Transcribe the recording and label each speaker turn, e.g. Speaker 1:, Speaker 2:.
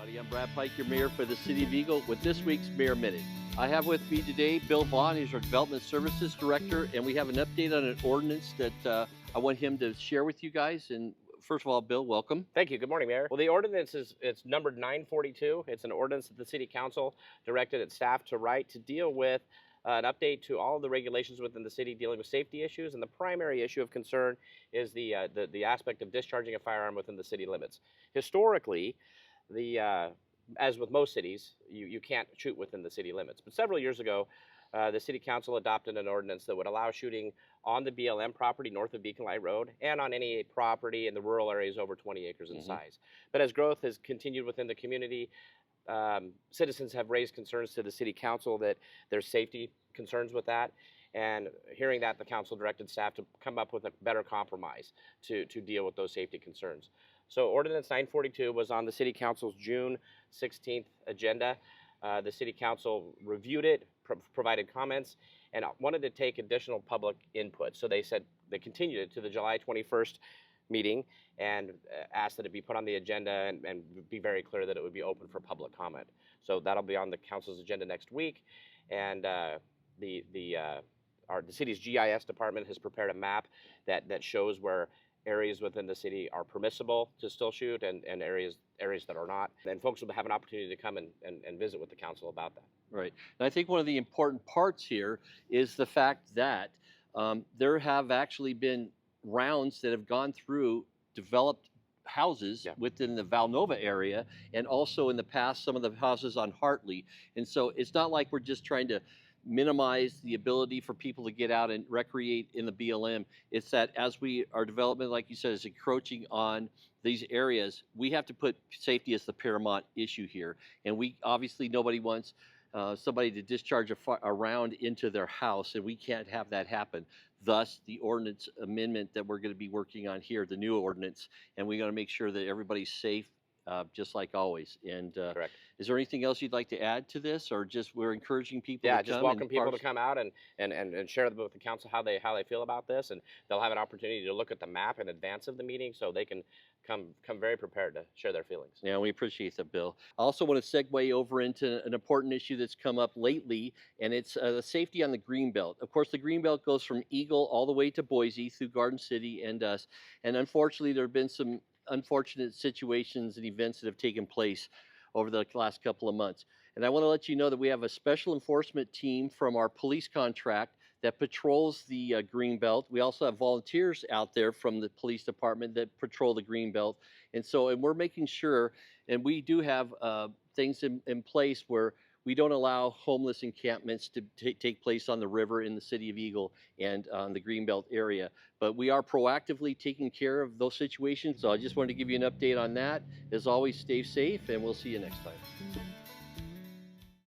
Speaker 1: everybody. I'm Brad Pike, your mayor for the City of Eagle, with this week's Mayor Minute. I have with me today Bill Vaughn. He's our Development Services Director, and we have an update on an ordinance that I want him to share with you guys. And first of all, Bill, welcome.
Speaker 2: Thank you. Good morning, Mayor. Well, the ordinance it's numbered 942. It's an ordinance that the City Council directed its staff to write to deal with an update to all of the regulations within the city dealing with safety issues. And the primary issue of concern is the aspect of discharging a firearm within the city limits. Historically, as with most cities, you can't shoot within the city limits. But several years ago, the City Council adopted an ordinance that would allow shooting on the BLM property north of Beacon Light Road and on any property in the rural areas over 20 acres in size. But as growth has continued within the community, citizens have raised concerns to the City Council that there's safety concerns with that. And hearing that, the council directed staff to come up with a better compromise to deal with those safety concerns. So Ordinance 942 was on the City Council's June 16th agenda. The City Council reviewed it, provided comments, and wanted to take additional public input. So they said they continued it to the July 21st meeting and asked that it be put on the agenda and be very clear that it would be open for public comment. So that'll be on the council's agenda next week. And the city's GIS department has prepared a map that shows where areas within the city are permissible to still shoot and areas that are not. And folks will have an opportunity to come and visit with the council about that.
Speaker 1: Right. And I think one of the important parts here is the fact that there have actually been rounds that have gone through developed houses within the Valnova area, and also in the past some of the houses on Hartley. And so it's not like we're just trying to minimize the ability for people to get out and recreate in the BLM. It's that as our development, like you said, is encroaching on these areas, we have to put safety as the paramount issue here. And obviously nobody wants somebody to discharge a round into their house, and we can't have that happen. Thus, the ordinance amendment that we're going to be working on here, the new ordinance, and we're going to make sure that everybody's safe, just like always. And
Speaker 2: Correct.
Speaker 1: Is there anything else you'd like to add to this, or just we're encouraging people to come?
Speaker 2: Yeah, just welcome people to come out and share with the council how they feel about this, and they'll have an opportunity to look at the map in advance of the meeting so they can come very prepared to share their feelings.
Speaker 1: Yeah, we appreciate that, Bill. I also want to segue over into an important issue that's come up lately, and it's the safety on the Greenbelt. Of course, the Greenbelt goes from Eagle all the way to Boise through Garden City and us, and unfortunately there have been some unfortunate situations and events that have taken place over the last couple of months. And I want to let you know that we have a special enforcement team from our police contract that patrols the Greenbelt. We also have volunteers out there from the police department that patrol the Greenbelt. And we're making sure, and we do have things in place where we don't allow homeless encampments to take place on the river in the City of Eagle and on the Greenbelt area. But we are proactively taking care of those situations. So I just wanted to give you an update on that. As always, stay safe, and we'll see you next time.